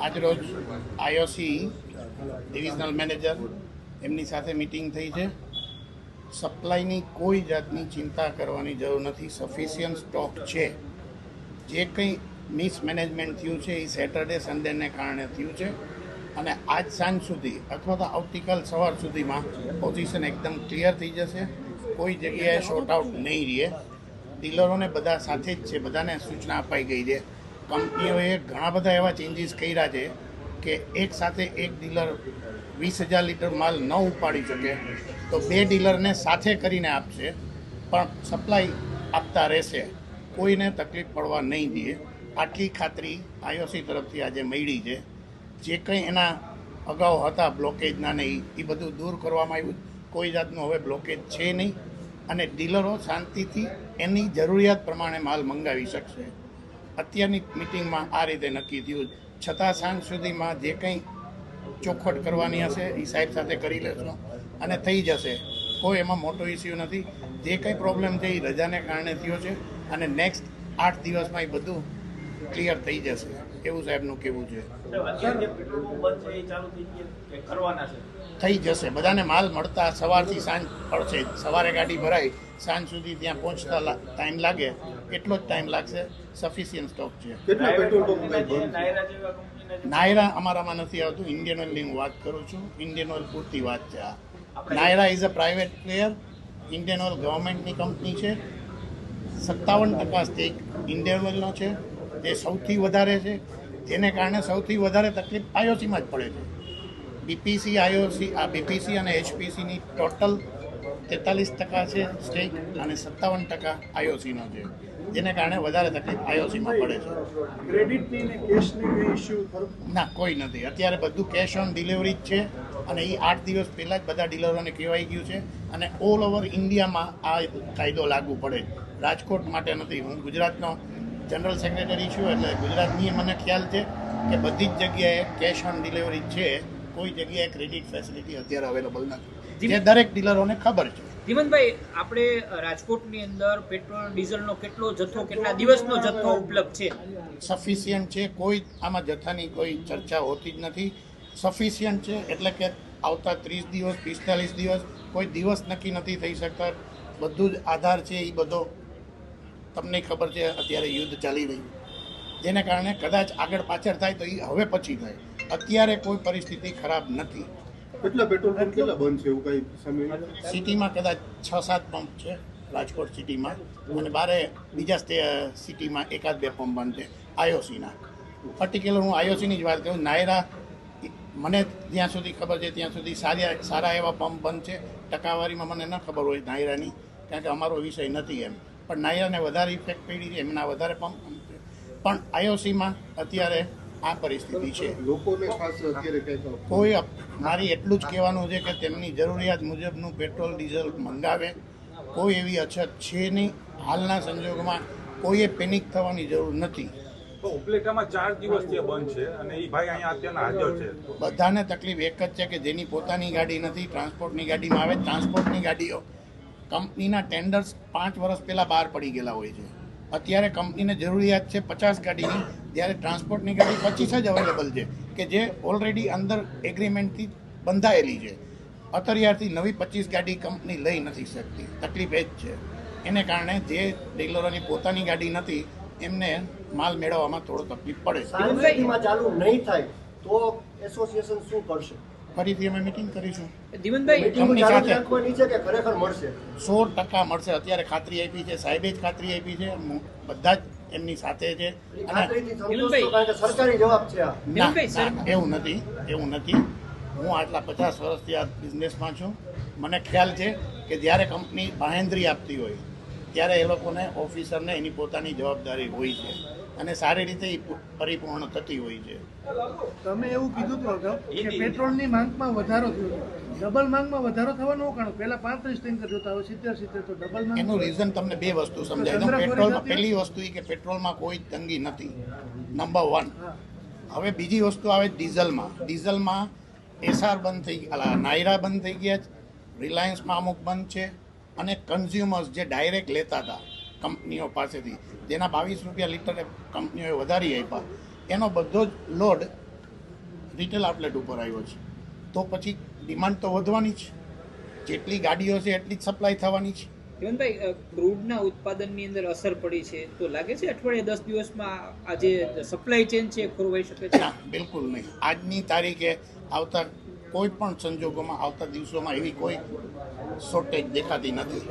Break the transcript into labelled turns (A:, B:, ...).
A: આજરોજ IOC divisional manager એમની સાથે મિટિંગ થઈ છે. સપ્લાયની કોઈ જાતની ચિંતા કરવાની જરૂર નથી. સફિશિયન્ટ સ્ટોક છે. જે કંઈ મિસમેનેજમેન્ટ થયું છે એ સેટરડે સન્ડેને કારણે થયું છે અને આજ સાંજ સુધી અથવા તો આવતીકાલ સવાર સુધીમાં પોઝિશન એકદમ ક્લિયર થઈ જશે. કોઈ જગ્યાએ શોર્ટ આઉટ નહીં રહે. ડીલરોને બધા સાથે જ છે, બધાને સૂચના અપાઈ ગઈ છે. કંપનીઓએ ઘણા બધા એવા ચેન્જીસ કર્યા છે કે એક સાથે એક ડીલર 20,000 લીટર માલ ન ઉપાડી શકે તો 2 ડીલરને સાથે કરીને આપશે, પણ સપ્લાય આપતા રહેશે. કોઈને તકલીફ પડવા નહીં દે. આટલી ખાતરી આઈઓસી તરફથી આજે મળી છે. જે કંઈ એના અગાઉ હતા બ્લોકેજના ને એ બધું દૂર કરવામાં આવ્યું. કોઈ જાતનું હવે બ્લોકેજ છે નહીં અને ડીલરો શાંતિથી એની જરૂરિયાત પ્રમાણે માલ મંગાવી શકશે. અત્યારની મિટિંગમાં આ રીતે નક્કી થયું. છતાં સાંજ સુધીમાં જે કંઈ ચોખવટ કરવાની હશે એ સાહેબ સાથે કરી લેશો અને થઈ જશે. કોઈ એમાં મોટો ઇસ્યુ નથી. જે કંઈ પ્રોબ્લેમ છે એ રજાને કારણે થયો છે અને નેક્સ્ટ 8 દિવસમાં એ બધું ક્લિયર થઈ જશે એવું સાહેબનું કહેવું છે. થઈ જશે. બધાને માલ મળતા સવારથી સાંજ પડશે. સવારે ગાડી ભરાય સાંજ સુધી ત્યાં પહોંચતા ટાઈમ લાગે એટલો જ ટાઈમ લાગશે. સફિશિયન્ટ સ્ટોક છે. નાયરા અમારામાં નથી આવતું. ઇન્ડિયન ઓઇલની હું વાત કરું છું. ઇન્ડિયન ઓઇલ પૂરતી વાત છે આ. Nayara is a private player. Indian Oil ગવર્મેન્ટની કંપની છે. 57% સ્ટેક ઇન્ડિયન ઓઇલનો છે. તે સૌથી વધારે છે. જેને કારણે સૌથી વધારે તકલીફ આઈઓસીમાં જ પડે છે. બીપીસી આઈઓસી આ બીપીસી અને એચપીસીની ટોટલ 43% છે સ્ટેક અને 57% આઈઓસીનો છે. જેને કારણે વધારે તકલીફ આઈઓસીમાં પડે છે.
B: ક્રેડિટની ને કેશની ઇશ્યુ
A: ના, કોઈ નથી. અત્યારે બધું કેશ ઓન ડિલિવરી જ છે અને એ 8 દિવસ પહેલાં જ બધા ડીલરોને કહેવાઈ ગયું છે અને ઓલ ઓવર ઇન્ડિયામાં આ કાયદો લાગુ પડે. રાજકોટ માટે નથી. હું ગુજરાતનો જનરલ સેક્રેટરી છું એટલે ગુજરાતની મને ખ્યાલ છે કે બધી જ જગ્યાએ કેશ ઓન ડિલિવરી છે. કોઈ જગ્યાએ ક્રેડિટ ફેસિલિટી અત્યારે અવેલેબલ નથી. જે દરેક ડીલરોને ખબર છે.
C: ધીમનભાઈ, આપણે રાજકોટની અંદર પેટ્રોલ ડીઝલનો કેટલો જથ્થો, કેટલા દિવસનો જથ્થો ઉપલબ્ધ છે?
A: સફિશિયન્ટ છે. કોઈ આમાં જથ્થાની કોઈ ચર્ચા હોતી જ નથી. સફિશિયન્ટ છે એટલે કે આવતા 30 દિવસ 45 દિવસ કોઈ દિવસ નક્કી નથી થઈ શકતા. બધું જ આધાર છે એ બધો તમને ખબર છે. અત્યારે યુદ્ધ ચાલી રહ્યું જેને કારણે કદાચ આગળ પાછળ થાય તો એ હવે પછી થાય. અત્યારે કોઈ પરિસ્થિતિ ખરાબ નથી.
B: કેટલા પેટ્રોલ પંપ કેટલા બંધ છે એવું કઈ સમય?
A: સિટીમાં કદાચ 6-7 પંપ છે રાજકોટ સિટીમાં અને બારે બીજા સિટીમાં 1-2 પંપ બંધ છે આઈઓસીના. પર્ટિક્યુલર હું આઈઓસીની જ વાત કરું. નાયરા મને જ્યાં સુધી ખબર છે ત્યાં સુધી સારા એવા પંપ બંધ છે. ટકાવારીમાં મને ન ખબર હોય નાયરાની, કારણ કે અમારો વિષય નથી એમ. પણ નાયરાને વધારે ઇફેક્ટ પડી છે, એમના વધારે પંપ છે. પણ આઈઓસીમાં અત્યારે આ પરિસ્થિતિ છે.
B: લોકોને ખાસ અત્યારે
A: કોઈ મારી એટલું જ કહેવાનું છે કે તેમની જરૂરિયાત મુજબનું પેટ્રોલ ડીઝલ મંગાવે. કોઈ એવી અછત છે નહીં. હાલના સંજોગોમાં કોઈએ પેનિક થવાની જરૂર નથી.
D: ઉપલેટામાં 4 દિવસથી બંધ છે અને એ ભાઈ અહીંયા અત્યારના હાજર છે.
A: બધાને તકલીફ એક જ છે કે જેની પોતાની ગાડી નથી, ટ્રાન્સપોર્ટની ગાડીમાં આવે. ટ્રાન્સપોર્ટની ગાડીઓ કંપનીના ટેન્ડર્સ 5 વર્ષ પહેલાં બહાર પડી ગયેલા હોય છે. અત્યારે કંપનીને જરૂરિયાત છે 50 ગાડીની, જ્યારે ટ્રાન્સપોર્ટની ગાડી 25 જ અવેલેબલ છે કે જે ઓલરેડી અંદર એગ્રીમેન્ટથી બંધાયેલી છે. અત્યારથી નવી 25 ગાડી કંપની લઈ નથી શકતી. તકલીફ એ જ છે. એને કારણે જે ડીલરોની પોતાની ગાડી નથી એમને માલ મેળવવામાં થોડો તકલીફ પડે છે.
E: ચાલુ નહીં થાય તો એસોસિએશન શું કરશે?
A: ફરીથી અમે મિટિંગ કરીશું.
C: ધીમનભાઈ,
A: કંપની સાથે
E: કે ખરેખર મળશે?
A: 100% મળશે. અત્યારે ખાતરી આપી છે, સાહેબે જ ખાતરી આપી છે. બધા જ એમની સાથે છે.
E: સરકારી જવાબ છે આ.
A: ના, એવું નથી. હું આટલા 50 વર્ષથી આ બિઝનેસમાં છું. મને ખ્યાલ છે કે જ્યારે કંપની બાંહેધરી આપતી હોય ત્યારે એ લોકોને ઓફિસરને એની પોતાની જવાબદારી હોય છે અને સારી રીતે પરિપૂર્ણ થતી હોય છે.
F: તમે એવું કીધું હતું અગાઉ કે પેટ્રોલની માંગમાં વધારો થયો. ડબલ માંગમાં વધારો થવાનું કારણ પહેલા 35 ટેન્કર જોતા હોય 70 તો ડબલ માંગ.
A: એનું રીઝન તમને 2 વસ્તુ સમજાય દઉં. પેટ્રોલમાં પહેલી વસ્તુ એ કે પેટ્રોલમાં કોઈ તંગી નથી, નંબર 1. હવે બીજી વસ્તુ આવે ડીઝલમાં એસઆર બંધ થઈ ગયા, નાયરા બંધ થઈ ગયા છે, રિલાયન્સમાં અમુક બંધ છે અને કન્ઝ્યુમર્સ જે ડાયરેક્ટ લેતા હતા કંપનીઓ પાસેથી, જેના 22 રૂપિયા લીટરે કંપનીઓએ વધારી આપ્યા, એનો બધો જ લોડ રિટેલ આઉટલેટ ઉપર આવ્યો છે, તો પછી ડિમાન્ડ તો વધવાની જ. જેટલી ગાડીઓ છે એટલી જ સપ્લાય થવાની છે.
C: હેમંતભાઈ, ક્રૂડના ઉત્પાદનની અંદર અસર પડી છે તો લાગે છે અઠવાડિયે 10 દિવસમાં આ જે સપ્લાય ચેન છે એ ખોરવાઈ શકે છે?
A: ના, બિલકુલ નહીં. આજની તારીખે આવતા કોઈ પણ સંજોગોમાં આવતા દિવસોમાં એવી કોઈ શોર્ટેજ દેખાતી નથી.